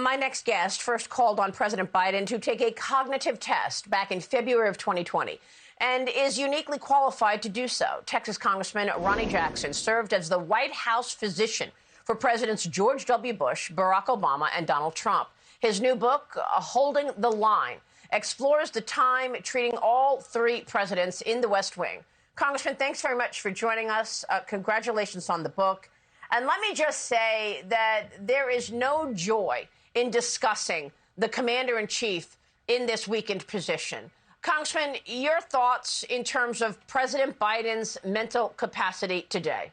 My next guest first called on President Biden to take a cognitive test back in February of 2020 and is uniquely qualified to do so. Texas Congressman Ronny Jackson served as the White House physician for Presidents George W. Bush, Barack Obama, and Donald Trump. His new book, Holding the Line, explores the time treating all three presidents in the West Wing. Congressman, thanks very much for joining us. Congratulations on the book. And let me just say that there is no joy in discussing the commander-in-chief in this weakened position. Congressman, your thoughts in terms of President Biden's mental capacity today?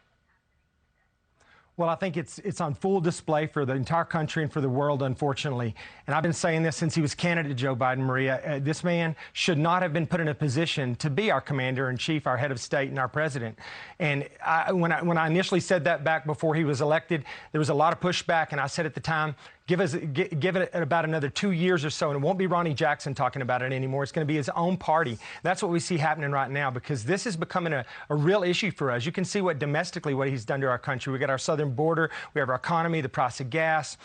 Well, I think it's on full display for the entire country and for the world, unfortunately. And I've been saying this since he was candidate, Joe Biden, Maria. This man should not have been put in a position to be our commander-in-chief, our head of state, and our president. And when I initially said that back before he was elected, there was a lot of pushback, and I said at the time, give it about another 2 years or so, and it won't be Ronny Jackson talking about it anymore. It's going to be his own party. That's what we see happening right now, because this is becoming a real issue for us. You can see what domestically what he's done to our country. We got our southern border, we have our economy, the price of gas.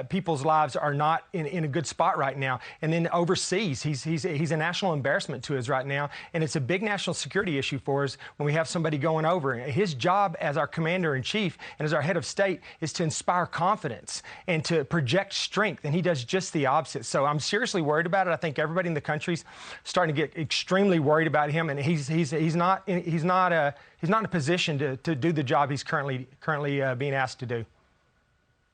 People's lives are not in a good spot right now. And then overseas, he's a national embarrassment to us right now, and it's a big national security issue for us when we have somebody going over. His job as our commander-in-chief and as our head of state is to inspire confidence and to project strength, and he does just the opposite. So I'm seriously worried about it. I think everybody in the country's starting to get extremely worried about him, and he's not in a position to do the job he's currently being asked to do.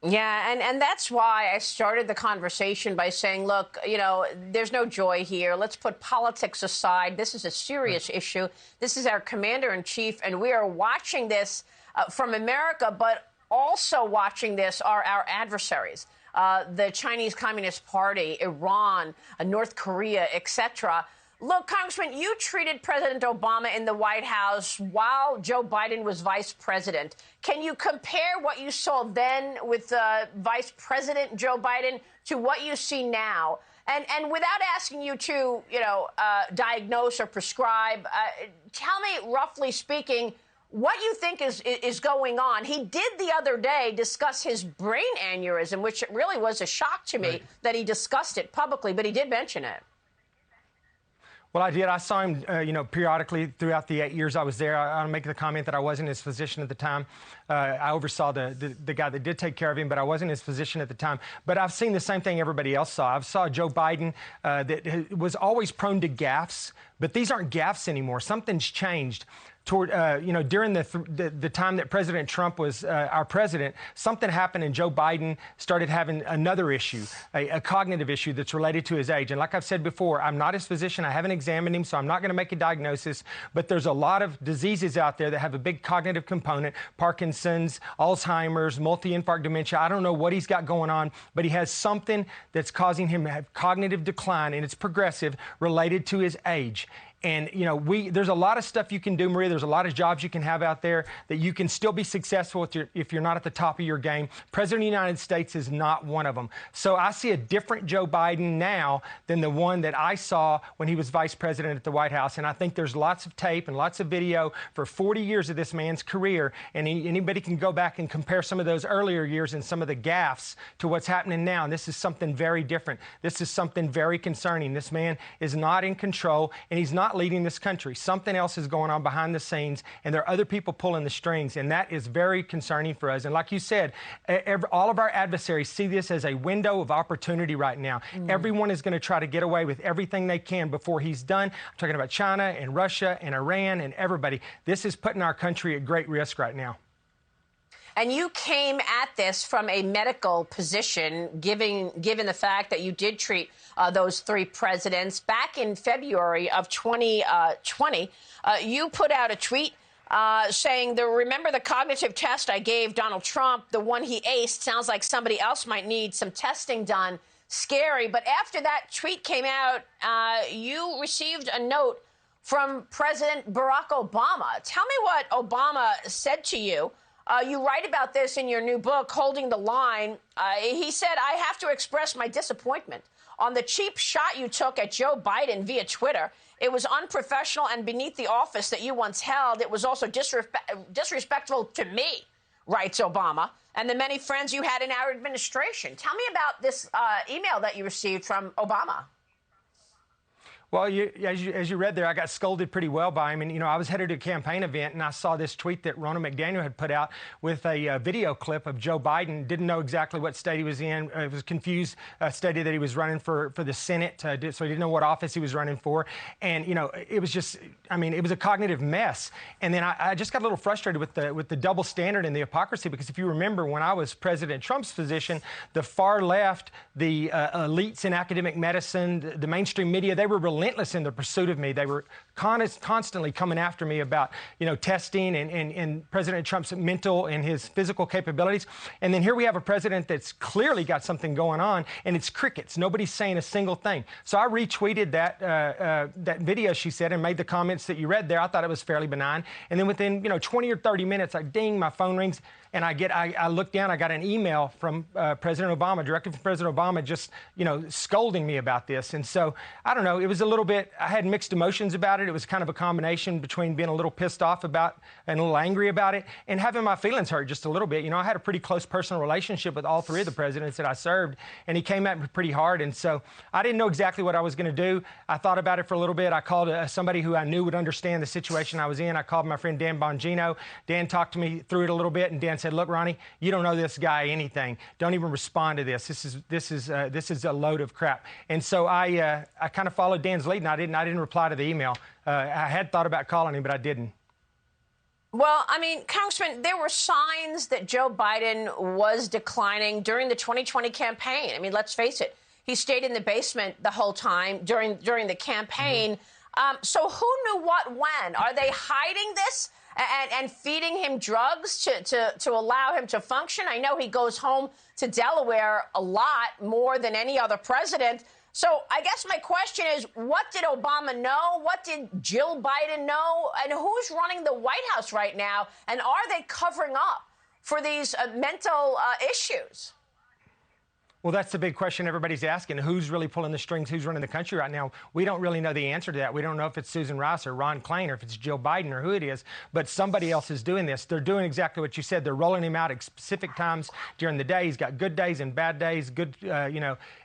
Yeah, and that's why I started the conversation by saying, look, you know, there's no joy here. Let's put politics aside. This is a serious issue. This is our commander-in-chief, and we are watching this from America, but also watching this are our adversaries. The Chinese Communist Party, Iran, North Korea, etc. Look, Congressman, you treated President Obama in the White House while Joe Biden was vice president. Can you compare what you saw then with Vice President Joe Biden to what you see now? And without asking you to, diagnose or prescribe, tell me, roughly speaking, what you think is going on. He did the other day discuss his brain aneurysm, which really was a shock to me that he discussed it publicly, but he did mention it. Well, I did. I saw him, periodically throughout the 8 years I was there. I'll make the comment that I wasn't his physician at the time. I oversaw the guy that did take care of him, but I wasn't his physician at the time. But I've seen the same thing everybody else saw. I saw Joe Biden that was always prone to gaffes, but these aren't gaffes anymore. Something's changed. During the time that President Trump was our president, something happened and Joe Biden started having another issue, a cognitive issue that's related to his age. And like I've said before, I'm not his physician. I haven't examined him, so I'm not going to make a diagnosis. But there's a lot of diseases out there that have a big cognitive component: Parkinson's, Alzheimer's, multi-infarct dementia. I don't know what he's got going on, but he has something that's causing him to have cognitive decline, and it's progressive, related to his age. And, there's a lot of stuff you can do, Maria. There's a lot of jobs you can have out there that you can still be successful if you're not at the top of your game. President of the United States is not one of them. So I see a different Joe Biden now than the one that I saw when he was vice president at the White House. And I think there's lots of tape and lots of video for 40 years of this man's career. And anybody can go back and compare some of those earlier years and some of the gaffes to what's happening now. And this is something very different. This is something very concerning. This man is not in control, and he's not leading this country. Something else is going on behind the scenes, and there are other people pulling the strings, and that is very concerning for us. And like you said, all of our adversaries see this as a window of opportunity right now. Everyone is going to try to get away with everything they can before he's done. I'm talking about China and Russia and Iran and everybody. This is putting our country at great risk right now. And you came at this from a medical position, given the fact that you did treat those three presidents. Back in February of 2020, you put out a tweet saying, remember the cognitive test I gave Donald Trump, the one he aced, sounds like somebody else might need some testing done. Scary. But after that tweet came out, you received a note from President Barack Obama. Tell me what Obama said to you. You write about this in your new book, Holding the Line. He said, I have to express my disappointment on the cheap shot you took at Joe Biden via Twitter. It was unprofessional and beneath the office that you once held. It was also disrespectful to me, writes Obama. and the many friends you had in our administration. Tell me about this email that you received from Obama. Well, as you read there, I got scolded pretty well by him. And, I was headed to a campaign event, and I saw this tweet that Ronald McDaniel had put out with a video clip of Joe Biden. Didn't know exactly what state he was in. Was confused, stated that he was running for the Senate, so he didn't know what office he was running for. And, it was just, it was a cognitive mess. And then I just got a little frustrated with the double standard and the hypocrisy, because if you remember, when I was President Trump's position, the far left, the elites in academic medicine, the mainstream media, they were relentless in the pursuit of me. They were constantly coming after me about, testing and President Trump's mental and his physical capabilities. And then here we have a president that's clearly got something going on, and it's crickets. Nobody's saying a single thing. So I retweeted that video, she said, and made the comments that you read there. I thought it was fairly benign. And then within, 20 or 30 minutes, ding, my phone rings. And I look down, I got an email from President Obama, directly from President Obama, just, scolding me about this. And so, I don't know, it was a little bit, I had mixed emotions about it. It was kind of a combination between being a little pissed off about and a little angry about it and having my feelings hurt just a little bit. I had a pretty close personal relationship with all three of the presidents that I served, and he came at me pretty hard. And so I didn't know exactly what I was going to do. I thought about it for a little bit. I called somebody who I knew would understand the situation I was in. I called my friend Dan Bongino. Dan talked to me through it a little bit, and Dan said, "Look, Ronnie, you don't know this guy anything. Don't even respond to this. This is a load of crap." And so I kind of followed Dan's lead, and I didn't reply to the email. I had thought about calling him, but I didn't. Well, Congressman, there were signs that Joe Biden was declining during the 2020 campaign. Let's face it, he stayed in the basement the whole time during the campaign. So who knew what when? Are they hiding this and feeding him drugs to allow him to function? I know he goes home to Delaware a lot, more than any other president. So I guess my question is, what did Obama know? What did Jill Biden know? And who's running the White House right now? And are they covering up for these mental issues? Well, that's the big question everybody's asking. Who's really pulling the strings? Who's running the country right now? We don't really know the answer to that. We don't know if it's Susan Rice or Ron Klain or if it's Jill Biden or who it is, but somebody else is doing this. They're doing exactly what you said. They're rolling him out at specific times during the day. He's got good days and bad days, good,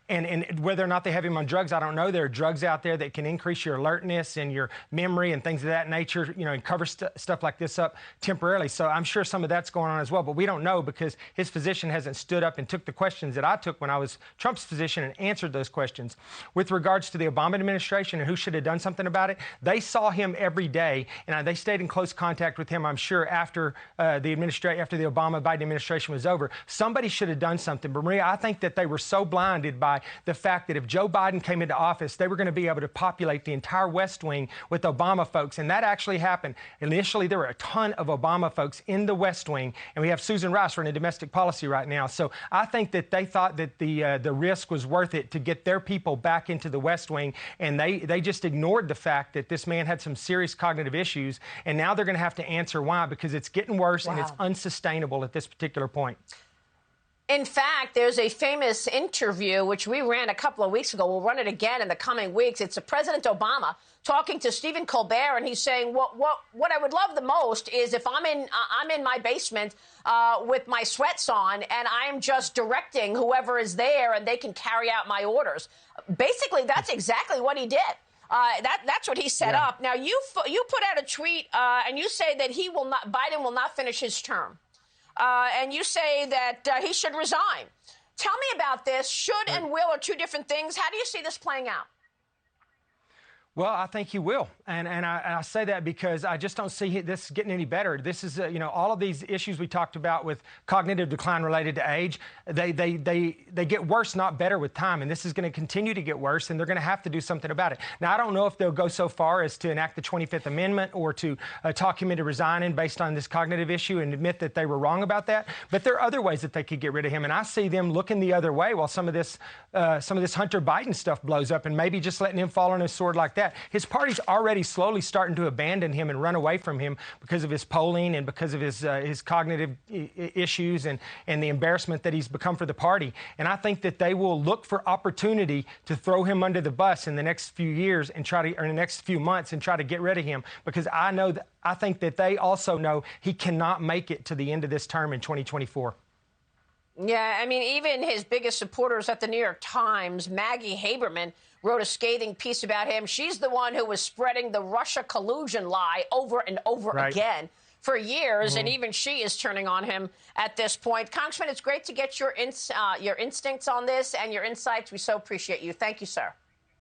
and whether or not they have him on drugs, I don't know. There are drugs out there that can increase your alertness and your memory and things of that nature, and cover stuff like this up temporarily. So I'm sure some of that's going on as well, but we don't know because his physician hasn't stood up and took the questions that I took when I was Trump's physician and answered those questions. With regards to the Obama administration and who should have done something about it, they saw him every day, and they stayed in close contact with him, I'm sure, after the Obama-Biden administration was over. Somebody should have done something. But Maria, I think that they were so blinded by the fact that if Joe Biden came into office, they were going to be able to populate the entire West Wing with Obama folks, and that actually happened. Initially, there were a ton of Obama folks in the West Wing, and we have Susan Rice running domestic policy right now. So I think that they thought that the risk was worth it to get their people back into the West Wing, and they just ignored the fact that this man had some serious cognitive issues, and now they're going to have to answer why, because it's getting worse and it's unsustainable at this particular point. In fact, there's a famous interview, which we ran a couple of weeks ago. We'll run it again in the coming weeks. It's President Obama talking to Stephen Colbert, and he's saying, what I would love the most is if I'm in my basement with my sweats on, and I'm just directing whoever is there, and they can carry out my orders. Basically, that's exactly what he did. That's what he set up. Now, you put out a tweet, and you say that Biden will not finish his term. And you say that he should resign. Tell me about this. Should and will are two different things. How do you see this playing out? Well, I think he will, and I say that because I just don't see this getting any better. This is, all of these issues we talked about with cognitive decline related to age, they get worse, not better, with time, and this is going to continue to get worse, and they're going to have to do something about it. Now, I don't know if they'll go so far as to enact the 25th Amendment or to talk him into resigning based on this cognitive issue and admit that they were wrong about that, but there are other ways that they could get rid of him, and I see them looking the other way while some of this Hunter Biden stuff blows up, and maybe just letting him fall on his sword like that. His party's already slowly starting to abandon him and run away from him because of his polling and because of his cognitive issues and the embarrassment that he's become for the party. And I think that they will look for opportunity to throw him under the bus in the next few years and or in the next few months and try to get rid of him, because I think that they also know he cannot make it to the end of this term in 2024. Yeah, I mean, even his biggest supporters at the New York Times, Maggie Haberman, wrote a scathing piece about him. She's the one who was spreading the Russia collusion lie over and over Right. again for years, and even she is turning on him at this point. Congressman, it's great to get your instincts on this and your insights. We so appreciate you. Thank you, sir.